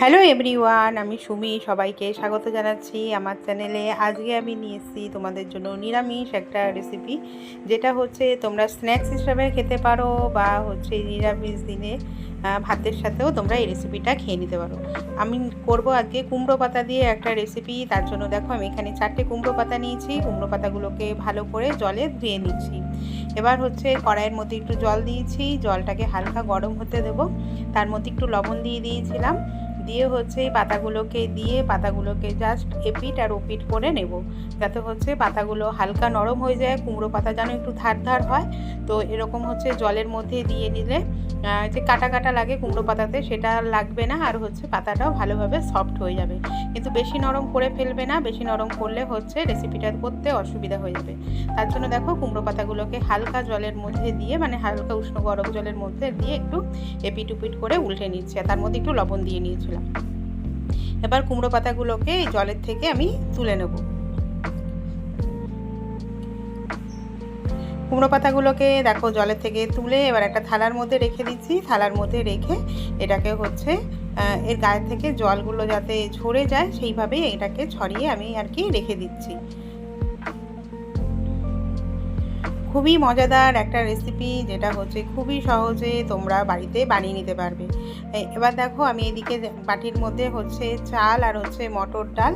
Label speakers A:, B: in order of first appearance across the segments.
A: Hello everyone, আমি সুমি। সবাইকে স্বাগত জানাচ্ছি আমার চ্যানেলে। আজকে আমি নিয়ে এসেছি তোমাদের জন্য নিরামিষ একটা রেসিপি, যেটা হচ্ছে তোমরা স্ন্যাক্স হিসাবে খেতে পারো বা হচ্ছে নিরামিষ দিনে ভাতের সাথেও তোমরা এই রেসিপিটা খেয়ে নিতে পারো। আমি করব আজকে কুমড়ো পাতা দিয়ে একটা রেসিপি। তার জন্য দেখো আমি এখানে 4টে কুমড়ো পাতা নিয়েছি। কুমড়ো পাতাগুলোকে ভালো করে জলে ধুয়ে নিচ্ছি। এবার হচ্ছে কড়াইয়ের মধ্যে একটু জল দিয়েছি, জলটাকে হালকা গরম হতে দেবো। তার মধ্যে একটু লবণ দিয়ে দিয়েছিলাম, দিয়ে হচ্ছে এই পাতাগুলোকে জাস্ট এপিট আর ওপিট করে নেব, যাতে হচ্ছে পাতাগুলো হালকা নরম হয়ে যায়। কুমড়ো পাতা যেন একটু ধার ধার হয়। তো এরকম হচ্ছে জলের মধ্যে দিয়ে নিলে যে কাটা কাটা লাগে কুমড়ো পাতাতে, সেটা লাগবে না। আর হচ্ছে পাতাটাও ভালোভাবে সফট হয়ে যাবে। কিন্তু বেশি নরম করে ফেলবে না, বেশি নরম করলে হচ্ছে রেসিপিটা করতে অসুবিধা হয়ে যাবে। তার জন্য দেখো কুমড়ো পাতাগুলোকে হালকা জলের মধ্যে দিয়ে, মানে হালকা উষ্ণ গরম জলের মধ্যে দিয়ে একটু এপিট উপিট করে উল্টে নিচ্ছি। আর তার মধ্যে একটু লবণ দিয়ে নিয়েছিলাম। এবার কুমড়ো পাতাগুলোকে এই জলের থেকে আমি তুলে নেব। কুমড়ো পাতাগুলোকে দেখো জলের থেকে তুলে এবার একটা থালার মধ্যে রেখে দিচ্ছি। থালার মধ্যে রেখে এটাকে হচ্ছে এর গায়ে থেকে জলগুলো যাতে ঝরে যায় সেইভাবেই এটাকে ছড়িয়ে আমি আর কি রেখে দিচ্ছি। খুবই মজাদার একটা রেসিপি, যেটা হচ্ছে খুবই সহজে তোমরা বাড়িতে বানিয়ে নিতে পারবে। এবার দেখো আমি এদিকে বাটির মধ্যে হচ্ছে চাল আর হচ্ছে মটর ডাল।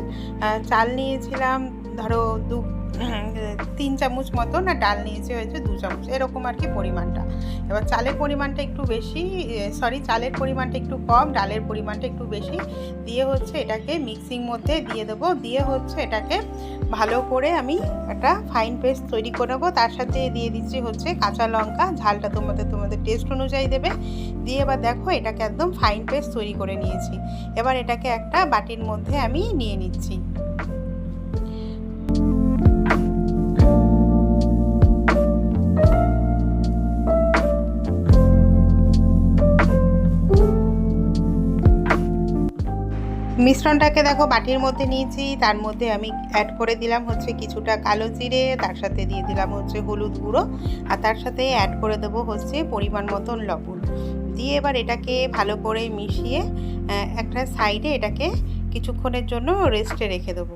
A: চাল নিয়েছিলাম ধরো 3 চামচ মতো, না ডাল নিয়েছি হয়েছে 2 চামচ, এরকম আর কি পরিমাণটা। এবার চালের পরিমাণটা একটু বেশি, চালের পরিমাণটা একটু কম, ডালের পরিমাণটা একটু বেশি দিয়ে হচ্ছে এটাকে মিক্সিং মধ্যে দিয়ে দেবো। দিয়ে হচ্ছে এটাকে ভালো করে আমি একটা ফাইন পেস্ট তৈরি করে নেবো। তার সাথে দিয়ে দিচ্ছি হচ্ছে কাঁচা লঙ্কা, ঝালটা তোমাদের টেস্ট অনুযায়ী দেবে। দিয়ে এবার দেখো এটাকে একদম ফাইন পেস্ট তৈরি করে নিয়েছি। এবার এটাকে একটা বাটির মধ্যে আমি নিয়ে নিচ্ছি। মিশ্রণটাকে দেখো বাটির মধ্যে নিয়েছি। তার মধ্যে আমি অ্যাড করে দিলাম হচ্ছে কিছুটা কালো জিরে, তার সাথে দিয়ে দিলাম হচ্ছে হলুদ গুঁড়ো, আর তার সাথে অ্যাড করে দেবো হচ্ছে পরিমাণ মতন লবণ। দিয়ে এবার এটাকে ভালো করে মিশিয়ে একটা সাইডে এটাকে কিছুক্ষণের জন্য রেস্টে রেখে দেবো।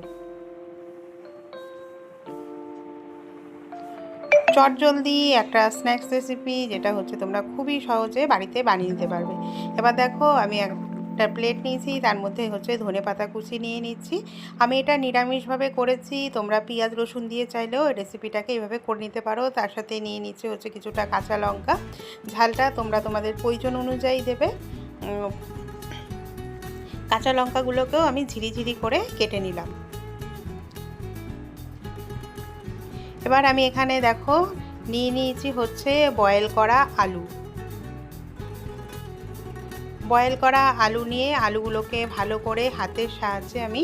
A: চটজলদি একটা স্ন্যাক্স রেসিপি, যেটা হচ্ছে তোমরা খুবই সহজে বাড়িতে বানিয়ে নিতে পারবে। এবার দেখো আমি একটা প্লেট নিয়েছি, তার মধ্যে হচ্ছে ধনেপাতা কুচি নিয়ে নিচ্ছি। আমি এটা নিরামিষভাবে করেছি, তোমরা পেঁয়াজ রসুন দিয়ে চাইলেও এই রেসিপিটাকে এইভাবে করে নিতে পারো। তার সাথে নিয়ে নিচ্ছি হচ্ছে কিছুটা কাঁচা লঙ্কা, ঝালটা তোমরা তোমাদের প্রয়োজন অনুযায়ী দেবে। কাঁচা লঙ্কাগুলোকেও আমি ঝিরিঝিরি করে কেটে নিলাম। এবার আমি এখানে দেখো নিয়ে নিয়েছি হচ্ছে বয়েল করা আলু। বয়েল করা আলু নিয়ে আলুগুলোকে ভালো করে হাতের সাহায্যে আমি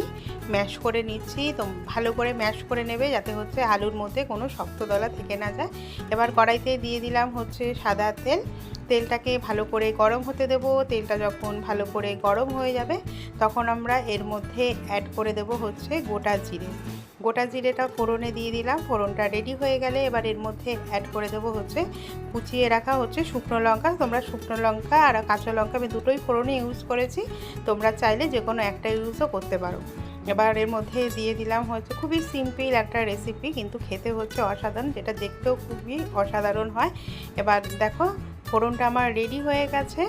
A: ম্যাশ করে নিচ্ছি। তো ভালো করে ম্যাশ করে নেবে, যাতে হচ্ছে আলুর মধ্যে কোনো শক্ত দলা থেকে না যায়। এবার কড়াইতে দিয়ে দিলাম হচ্ছে সাদা তেল। তেলটাকে ভালো করে গরম হতে দেব। তেলটা যখন ভালো করে গরম হয়ে যাবে, তখন আমরা এর মধ্যে অ্যাড করে দেব হচ্ছে গোটা জিরে। গোটা জিরেটা ফোড়নে দিয়ে দিলাম। ফোড়নটা রেডি হয়ে গেলে এবার এর মধ্যে অ্যাড করে দেবো হচ্ছে কুচিয়ে রাখা হচ্ছে শুকনো লঙ্কা। তোমরা শুকনো লঙ্কা আর কাঁচা লঙ্কা আমি দুটোই ফোড়নে ইউজ করেছি, তোমরা চাইলে যে কোনো একটা ইউজও করতে পারো। এবার এর মধ্যে দিয়ে দিলাম হচ্ছে, খুবই সিম্পল একটা রেসিপি কিন্তু খেতে হচ্ছে অসাধারণ, যেটা দেখতেও খুবই অসাধারণ হয়। এবার দেখো ফোড়নটা আমার রেডি হয়ে গেছে।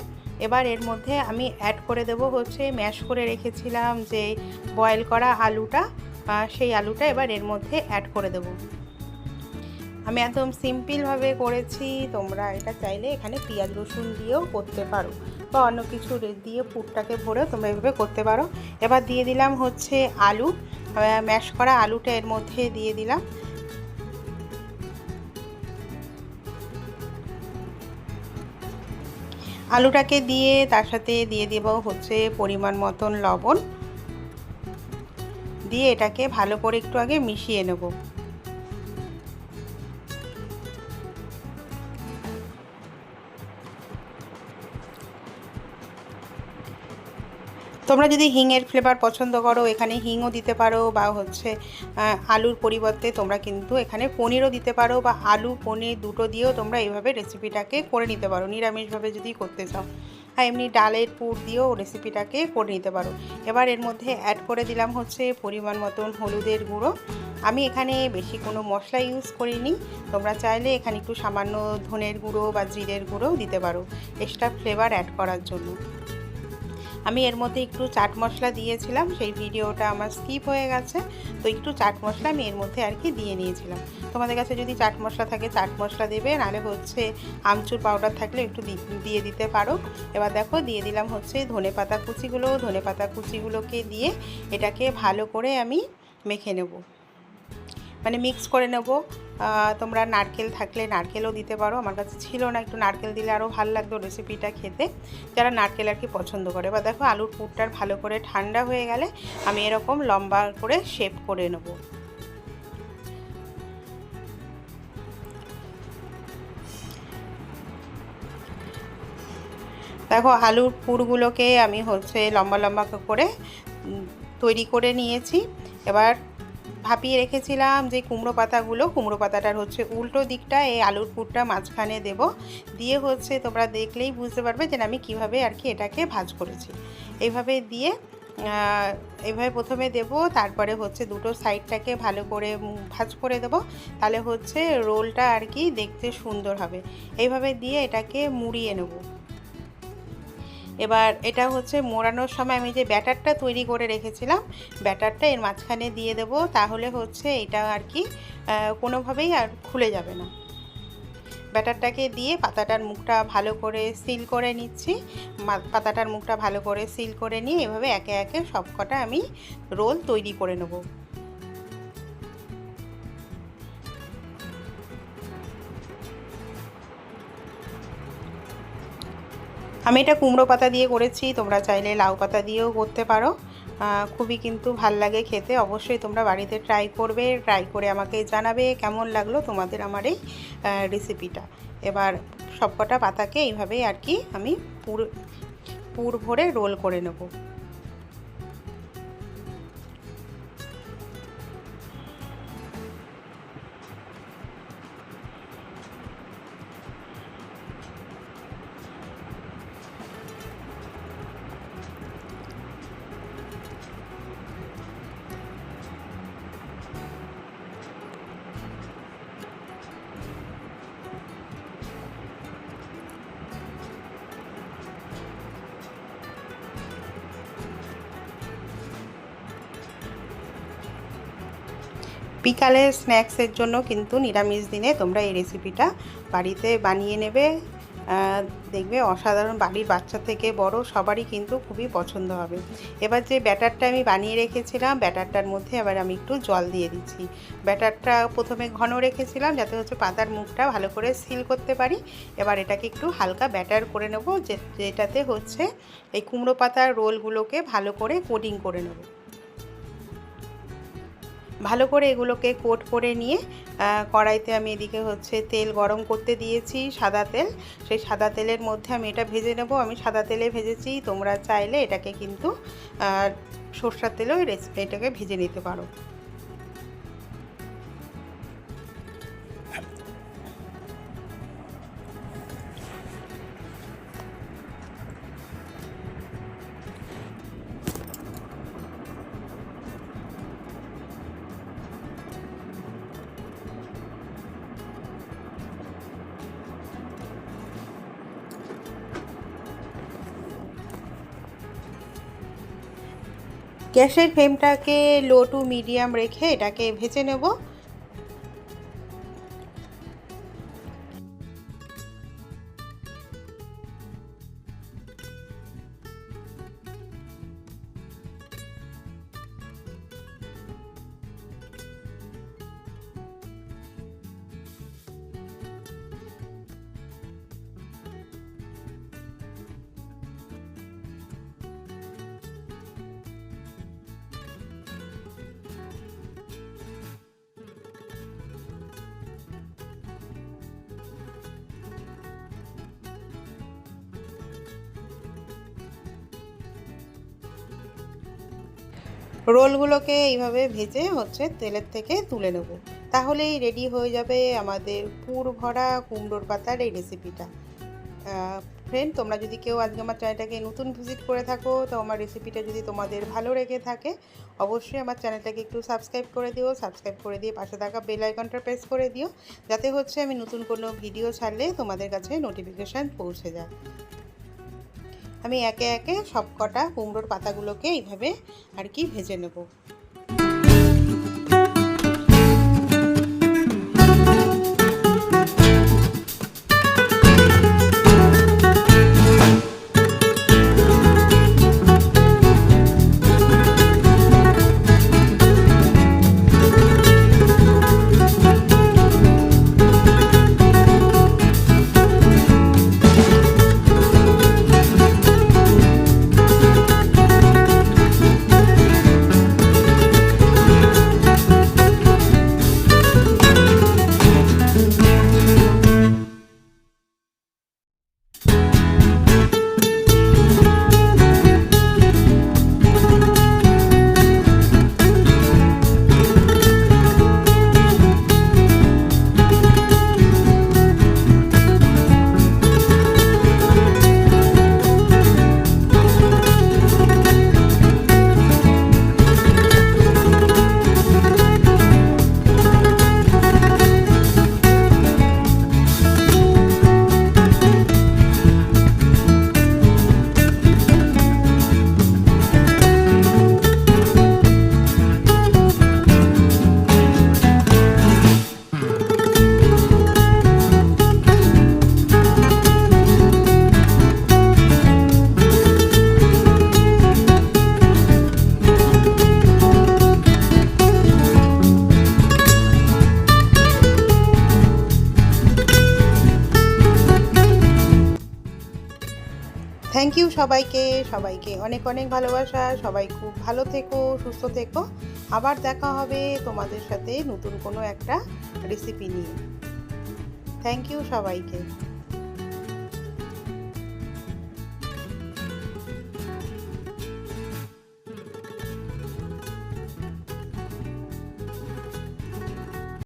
A: এবার এর মধ্যে আমি অ্যাড করে দেবো হচ্ছে ম্যাশ করে রেখেছিলাম যে বয়েল করা আলুটা, সেই আলুটা এবার এর মধ্যে অ্যাড করে দেব। আমি একদম সিম্পলভাবে করেছি, তোমরা এটা চাইলে এখানে পেঁয়াজ রসুন দিয়েও করতে পারো বা অন্য কিছু দিয়ে পুরটাকে ভরেও তোমরা এভাবে করতে পারো। এবার দিয়ে দিলাম হচ্ছে আলু, ম্যাশ করা আলুটা এর মধ্যে দিয়ে দিলাম। আলুটাকে দিয়ে তার সাথে দিয়ে দেব হচ্ছে পরিমাণ মতন লবণ, দিয়ে এটাকে ভালো করে একটু আগে মিশিয়ে নেব। তোমরা যদি হিংয়ের ফ্লেভার পছন্দ করো এখানে হিংও দিতে পারো, বা হচ্ছে আলুর পরিবর্তে তোমরা কিন্তু এখানে পনিরও দিতে পারো, বা আলু পনির দুটো দিয়েও তোমরা এইভাবে রেসিপিটাকে করে নিতে পারো নিরামিষভাবে যদি করতে চাও। আর এমনি ডালের পুর দিয়েও রেসিপিটাকে করে নিতে পারো। এবার এর মধ্যে অ্যাড করে দিলাম হচ্ছে পরিমাণ মতন হলুদের গুঁড়ো। আমি এখানে বেশি কোনো মশলা ইউজ করিনি, তোমরা চাইলে এখানে একটু সামান্য ধনের গুঁড়ো বা জিরের গুঁড়োও দিতে পারো এক্সট্রা ফ্লেভার অ্যাড করার জন্য। আমি এর মধ্যে একটু চাট মশলা দিয়েছিলাম, সেই ভিডিওটা আমার স্কিপ হয়ে গেছে, তো একটু চাট মশলা আমি এর মধ্যে আর কি দিয়ে নিয়েছিলাম। তোমাদের কাছে যদি চাট মশলা থাকে চাট মশলা দেবে, নাহলে হচ্ছে আমচুর পাউডার থাকলে একটু দিয়ে দিতে পারো। এবার দেখো দিয়ে দিলাম হচ্ছে ধনেপাতা কুচিগুলোকে দিয়ে এটাকে ভালো করে আমি মেখে নেব, মানে মিক্স করে নেব। তোমরা নারকেল থাকলে নারকেলও দিতে পারো, আমার কাছে ছিল না, একটু নারকেল দিলে আরও ভালো লাগতো রেসিপিটা খেতে, যারা নারকেল আর কি পছন্দ করে। বা দেখো আলুর পুরটার ভালো করে ঠান্ডা হয়ে গেলে আমি এরকম লম্বা করে শেপ করে নেব। দেখো আলুর পুরগুলোকে আমি হচ্ছে লম্বা লম্বা করে তৈরি করে নিয়েছি। এবার ভাপিয়ে রেখেছিলাম যে কুমড়ো পাতাটার হচ্ছে উল্টো দিকটা এই আলুর পুরটা মাঝখানে দেব, দিয়ে হচ্ছে তোমরা দেখলেই বুঝতে পারবে যে আমি কিভাবে আর কি এটাকে ভাজ করেছি। এইভাবে দিয়ে এইভাবে প্রথমে দেব, তারপরে হচ্ছে দুটো সাইডটাকে ভালো করে ভাজ করে দেব, তাহলে হচ্ছে রোলটা আর কি দেখতে সুন্দর হবে। এইভাবে দিয়ে এটাকে মুড়িয়ে নেব। এবার এটা হচ্ছে মোড়ানোর সময় আমি যে ব্যাটারটা তৈরি করে রেখেছিলাম, ব্যাটারটা এর মাঝখানে দিয়ে দেব, তাহলে হচ্ছে এটা আর কি কোনোভাবেই আর খুলে যাবে না। ব্যাটারটাকে দিয়ে পাতাটার মুখটা ভালো করে সিল করে নিচ্ছি। পাতাটার মুখটা ভালো করে সিল করে নিয়ে এভাবে একে একে সবকটা আমি রোল তৈরি করে নেব। আমি এটা কুমড়ো পাতা দিয়ে করেছি, তোমরা চাইলে লাউ পাতা দিয়েও করতে পারো। খুবই কিন্তু ভাল লাগে খেতে। অবশ্যই তোমরা বাড়িতে ট্রাই করবে, ট্রাই করে আমাকে জানাবে কেমন লাগলো তোমাদের আমার এই রেসিপিটা। এবার সবকটা পাতাকে এইভাবেই আর কি আমি পুর ভরে রোল করে নেব। বিকালে স্ন্যাক্সের জন্য কিন্তু নিরামিষ দিনে তোমরা এই রেসিপিটা বাড়িতে বানিয়ে নেবে, দেখবে অসাধারণ। বাড়ির বাচ্চা থেকে বড় সবারই কিন্তু খুবই পছন্দ হবে। এবার যে ব্যাটারটা আমি বানিয়ে রেখেছিলাম, ব্যাটারটার মধ্যে এবার আমি একটু জল দিয়ে দিচ্ছি। ব্যাটারটা প্রথমে ঘন রেখেছিলাম যাতে হচ্ছে পাতার মুখটা ভালো করে সিল করতে পারি। এবার এটাকে একটু হালকা ব্যাটার করে নেব, যেটাতে হচ্ছে এই কুমড়ো পাতার রোলগুলোকে ভালো করে কোটিং করে নেব। ভালো করে এগুলোকে কোট করে নিয়ে কড়াইতে আমি এদিকে হচ্ছে তেল গরম করতে দিয়েছি, সাদা তেল। সেই সাদা তেলের মধ্যে আমি এটা ভেজে নেব। আমি সাদা তেলে ভেজেছি, তোমরা চাইলে এটাকে কিন্তু সরষের তেলেও এটাকে ভেজে নিতে পারো। গ্যাসের ফ্লেমটাকে লো টু মিডিয়াম রেখে এটাকে ভেজে নেব। রোলগুলোকে এইভাবে ভেজে হচ্ছে তেলের থেকে তুলে নেব, তাহলেই রেডি হয়ে যাবে আমাদের পুর ভরা কুমড়োর পাতার এই রেসিপিটা। ফ্রেন্ড, তোমরা যদি কেউ আজকে আমার চ্যানেলটাকে নতুন ভিজিট করে থাকো, তো আমার রেসিপিটা যদি তোমাদের ভালো লেগে থাকে অবশ্যই আমার চ্যানেলটাকে একটু সাবস্ক্রাইব করে দিও। সাবস্ক্রাইব করে দিয়ে পাশে থাকা বেল আইকনটা প্রেস করে দিও, যাতে হচ্ছে আমি নতুন কোনো ভিডিও ছাড়লে তোমাদের কাছে নোটিফিকেশান পৌঁছে যায়। আমি একে একে সব কটা কুমড়োর পাতাগুলোকে এইভাবে আর কি ভেজে নেব। থ্যাংক ইউ সবাইকে অনেক অনেক ভালোবাসা। সবাই খুব ভালো থেকো, সুস্থ থেকো। আবার দেখা হবে তোমাদের সাথে নতুন কোনো একটা রেসিপি নিয়ে। থ্যাংক ইউ সবাইকে।